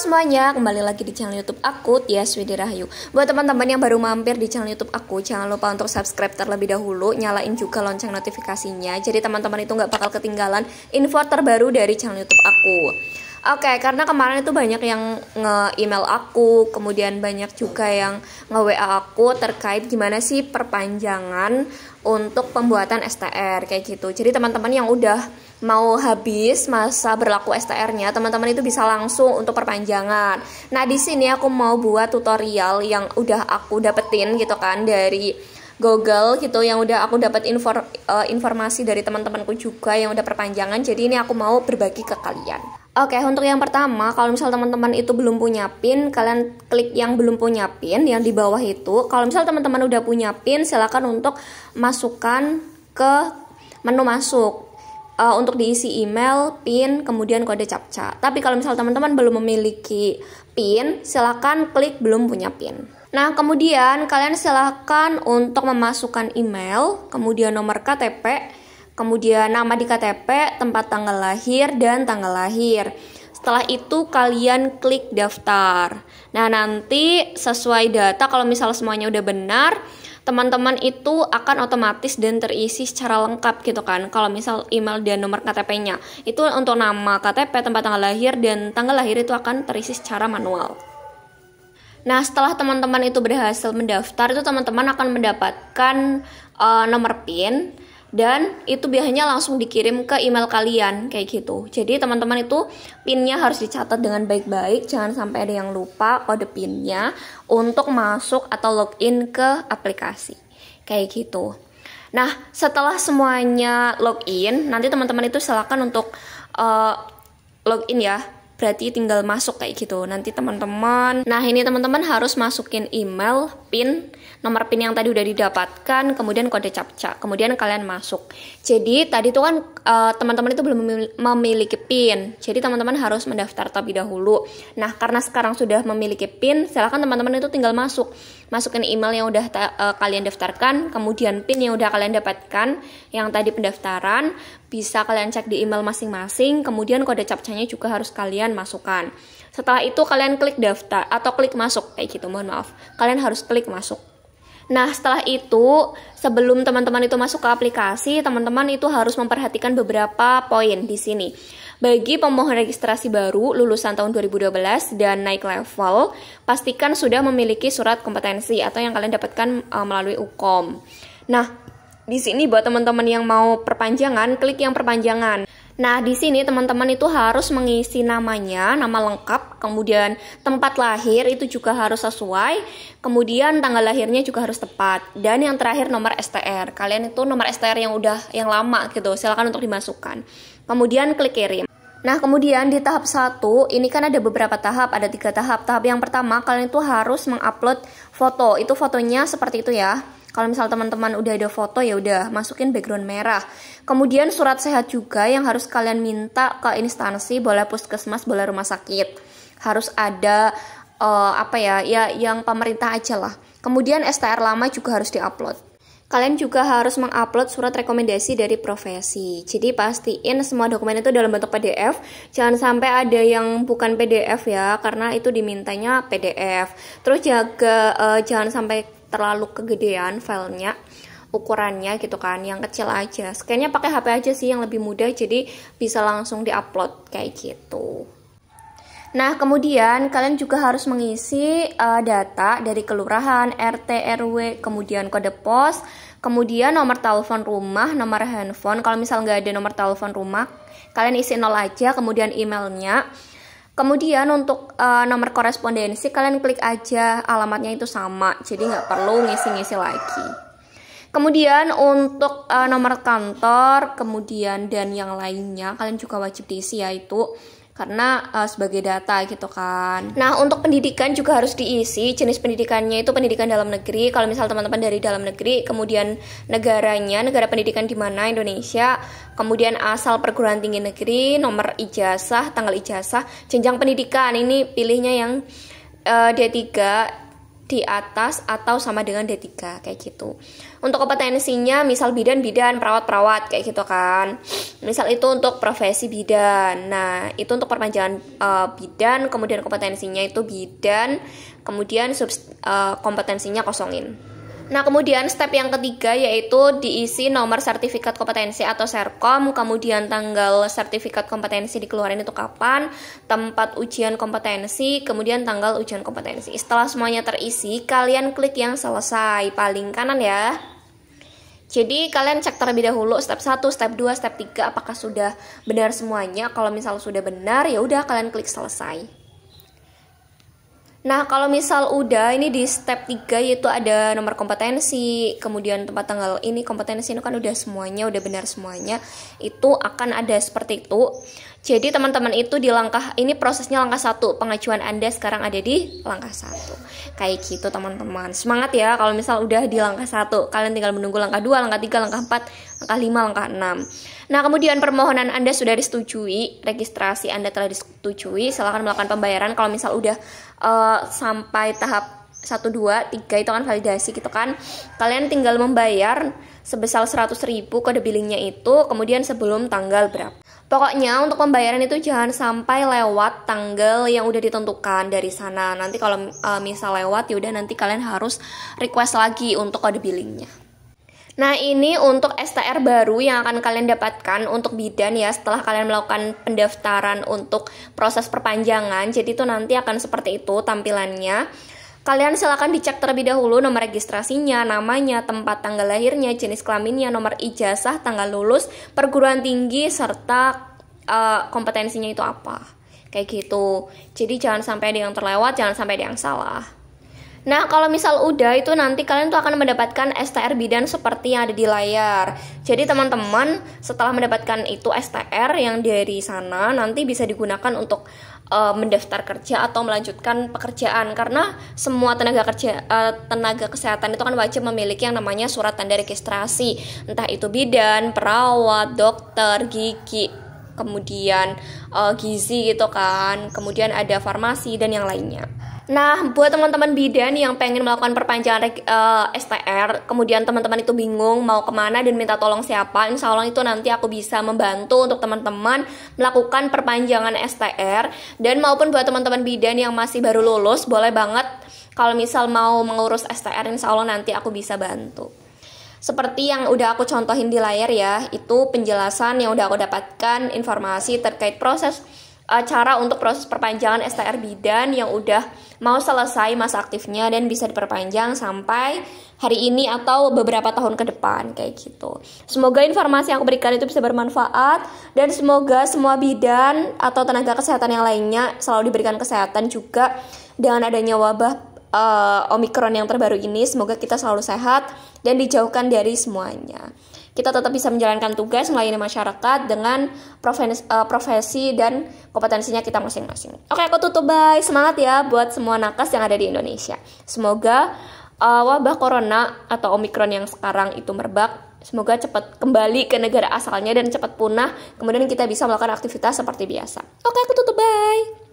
semuanya, kembali lagi di channel YouTube aku, Tias Widi Rahayu. Buat teman-teman yang baru mampir di channel YouTube aku, jangan lupa untuk subscribe terlebih dahulu, nyalain juga lonceng notifikasinya. Jadi teman-teman itu nggak bakal ketinggalan info terbaru dari channel YouTube aku. Oke, karena kemarin itu banyak yang nge-email aku, kemudian banyak juga yang nge-WA aku terkait gimana sih perpanjangan untuk pembuatan STR kayak gitu. Jadi teman-teman yang udah mau habis masa berlaku STR-nya, teman-teman itu bisa langsung untuk perpanjangan. Nah, di sini aku mau buat tutorial yang udah aku dapetin gitu kan dari Google gitu, yang udah aku dapat informasi dari teman-temanku juga yang udah perpanjangan. Jadi ini aku mau berbagi ke kalian. Oke, untuk yang pertama, kalau misal teman-teman itu belum punya PIN, kalian klik yang belum punya PIN yang di bawah itu. Kalau misal teman-teman udah punya PIN, silakan untuk masukkan ke menu masuk. Untuk diisi email, PIN, kemudian kode CAPTCHA. Tapi kalau misal teman-teman belum memiliki PIN, silakan klik belum punya PIN. Nah, kemudian kalian silakan untuk memasukkan email, kemudian nomor KTP, kemudian nama di KTP, tempat tanggal lahir, dan tanggal lahir. Setelah itu kalian klik daftar. Nah, nanti sesuai data, kalau misal semuanya udah benar, teman-teman itu akan otomatis dan terisi secara lengkap gitu kan. Kalau misal email dan nomor KTP-nya, itu untuk nama KTP, tempat tanggal lahir, dan tanggal lahir itu akan terisi secara manual. Nah, setelah teman-teman itu berhasil mendaftar, itu teman-teman akan mendapatkan nomor PIN, dan itu biasanya langsung dikirim ke email kalian kayak gitu. Jadi teman-teman itu PIN-nya harus dicatat dengan baik-baik, jangan sampai ada yang lupa kode PIN-nya untuk masuk atau login ke aplikasi kayak gitu. Nah, setelah semuanya login, nanti teman-teman itu silakan untuk login ya. Berarti tinggal masuk kayak gitu. Nanti teman-teman, nah ini teman-teman harus masukin email, PIN, nomor PIN yang tadi udah didapatkan, kemudian kode CAPTCHA, kemudian kalian masuk. Jadi tadi tuh kan teman-teman itu belum memiliki PIN, jadi teman-teman harus mendaftar terlebih dahulu. Nah, karena sekarang sudah memiliki PIN, silakan teman-teman itu tinggal masukin email yang udah kalian daftarkan, kemudian PIN yang udah kalian dapatkan, yang tadi pendaftaran, bisa kalian cek di email masing-masing, kemudian kode CAPTCHA-nya juga harus kalian masukkan. Setelah itu kalian klik daftar atau klik masuk kayak gitu, mohon maaf. Kalian harus klik masuk. Nah, setelah itu, sebelum teman-teman itu masuk ke aplikasi, teman-teman itu harus memperhatikan beberapa poin di sini. Bagi pemohon registrasi baru lulusan tahun 2012 dan naik level, pastikan sudah memiliki surat kompetensi atau yang kalian dapatkan melalui UKOM. Nah, di sini buat teman-teman yang mau perpanjangan, klik yang perpanjangan. Nah, di sini teman-teman itu harus mengisi namanya, nama lengkap, kemudian tempat lahir itu juga harus sesuai, kemudian tanggal lahirnya juga harus tepat, dan yang terakhir nomor STR. Kalian itu nomor STR yang lama gitu, silakan untuk dimasukkan. Kemudian klik kirim. Nah, kemudian di tahap 1, ini kan ada beberapa tahap, ada 3 tahap. Tahap yang pertama, kalian itu harus mengupload foto. Itu fotonya seperti itu ya. Kalau misal teman-teman udah ada foto, ya udah masukin background merah. Kemudian surat sehat juga yang harus kalian minta ke instansi, boleh puskesmas, boleh rumah sakit. Harus ada yang pemerintah aja lah. Kemudian STR lama juga harus diupload. Kalian juga harus mengupload surat rekomendasi dari profesi. Jadi pastiin semua dokumen itu dalam bentuk PDF. Jangan sampai ada yang bukan PDF ya, karena itu dimintanya PDF. Terus jaga jangan sampai terlalu kegedean filenya, ukurannya gitu kan, yang kecil aja. Scan-nya pakai HP aja sih yang lebih mudah, jadi bisa langsung diupload kayak gitu. Nah, kemudian kalian juga harus mengisi data dari kelurahan, RT, RW, kemudian kode pos, kemudian nomor telepon rumah, nomor handphone. Kalau misal nggak ada nomor telepon rumah, kalian isi 0 aja, kemudian emailnya. Kemudian untuk nomor korespondensi, kalian klik aja alamatnya itu sama, jadi nggak perlu ngisi-ngisi lagi. Kemudian untuk nomor kantor, kemudian dan yang lainnya, kalian juga wajib diisi ya itu, karena sebagai data gitu kan. Nah, untuk pendidikan juga harus diisi. Jenis pendidikannya itu pendidikan dalam negeri. Kalau misal teman-teman dari dalam negeri, kemudian negaranya, negara pendidikan di mana, Indonesia, kemudian asal perguruan tinggi negeri, nomor ijazah, tanggal ijazah, jenjang pendidikan. Ini pilihnya yang D3 di atas atau sama dengan D3 kayak gitu. Untuk kompetensinya misal bidan, perawat kayak gitu kan. Misal itu untuk profesi bidan. Nah, itu untuk perpanjangan bidan, kemudian kompetensinya itu bidan, kemudian kompetensinya kosongin. Nah, kemudian step yang ketiga yaitu diisi nomor sertifikat kompetensi atau serkom, kemudian tanggal sertifikat kompetensi dikeluarin itu kapan, tempat ujian kompetensi, kemudian tanggal ujian kompetensi. Setelah semuanya terisi, kalian klik yang selesai, paling kanan ya. Jadi kalian cek terlebih dahulu step 1, step 2, step 3 apakah sudah benar semuanya. Kalau misal sudah benar, ya udah kalian klik selesai. Nah, kalau misal udah ini di step 3 yaitu ada nomor kompetensi, kemudian tempat tanggal ini kompetensi itu kan udah semuanya, udah benar semuanya. Itu akan ada seperti itu. Jadi teman-teman itu di langkah ini prosesnya langkah 1, pengajuan Anda sekarang ada di langkah 1. Kayak gitu teman-teman. Semangat ya kalau misal udah di langkah 1. Kalian tinggal menunggu langkah 2, langkah 3, langkah 4, langkah 5, langkah 6. Nah, kemudian permohonan Anda sudah disetujui, registrasi Anda telah disetujui, silakan melakukan pembayaran. Kalau misal udah sampai tahap 1, 2, 3 itu kan validasi gitu kan. Kalian tinggal membayar sebesar 100.000 kode billingnya itu, kemudian sebelum tanggal berapa. Pokoknya untuk pembayaran itu jangan sampai lewat tanggal yang udah ditentukan dari sana. Nanti kalau misal lewat ya udah nanti kalian harus request lagi untuk kode billingnya. Nah, ini untuk STR baru yang akan kalian dapatkan untuk bidan ya setelah kalian melakukan pendaftaran untuk proses perpanjangan. Jadi itu nanti akan seperti itu tampilannya. Kalian silakan dicek terlebih dahulu nomor registrasinya, namanya, tempat tanggal lahirnya, jenis kelaminnya, nomor ijazah, tanggal lulus, perguruan tinggi, serta kompetensinya itu apa. Kayak gitu. Jadi jangan sampai ada yang terlewat, jangan sampai ada yang salah. Nah, kalau misal udah itu nanti kalian tuh akan mendapatkan STR bidan seperti yang ada di layar. Jadi teman-teman setelah mendapatkan itu STR yang dari sana nanti bisa digunakan untuk mendaftar kerja atau melanjutkan pekerjaan, karena semua tenaga kesehatan itu kan wajib memiliki yang namanya surat tanda registrasi, entah itu bidan, perawat, dokter, gigi, kemudian gizi gitu kan, kemudian ada farmasi dan yang lainnya. Nah, buat teman-teman bidan yang pengen melakukan perpanjangan STR, kemudian teman-teman itu bingung mau kemana dan minta tolong siapa, insya Allah itu nanti aku bisa membantu untuk teman-teman melakukan perpanjangan STR. Dan maupun buat teman-teman bidan yang masih baru lulus, boleh banget kalau misal mau mengurus STR, insya Allah nanti aku bisa bantu. Seperti yang udah aku contohin di layar ya, itu penjelasan yang udah aku dapatkan, informasi terkait proses cara untuk proses perpanjangan STR bidan yang udah mau selesai masa aktifnya dan bisa diperpanjang sampai hari ini atau beberapa tahun ke depan kayak gitu. Semoga informasi yang aku berikan itu bisa bermanfaat dan semoga semua bidan atau tenaga kesehatan yang lainnya selalu diberikan kesehatan juga dengan adanya wabah Omikron yang terbaru ini. Semoga kita selalu sehat dan dijauhkan dari semuanya. Kita tetap bisa menjalankan tugas melayani masyarakat dengan profesi dan kompetensinya kita masing-masing. Oke, aku tutup, bye. Semangat ya buat semua nakes yang ada di Indonesia. Semoga wabah corona atau Omikron yang sekarang itu merebak, semoga cepat kembali ke negara asalnya dan cepat punah. Kemudian kita bisa melakukan aktivitas seperti biasa. Oke, aku tutup, bye.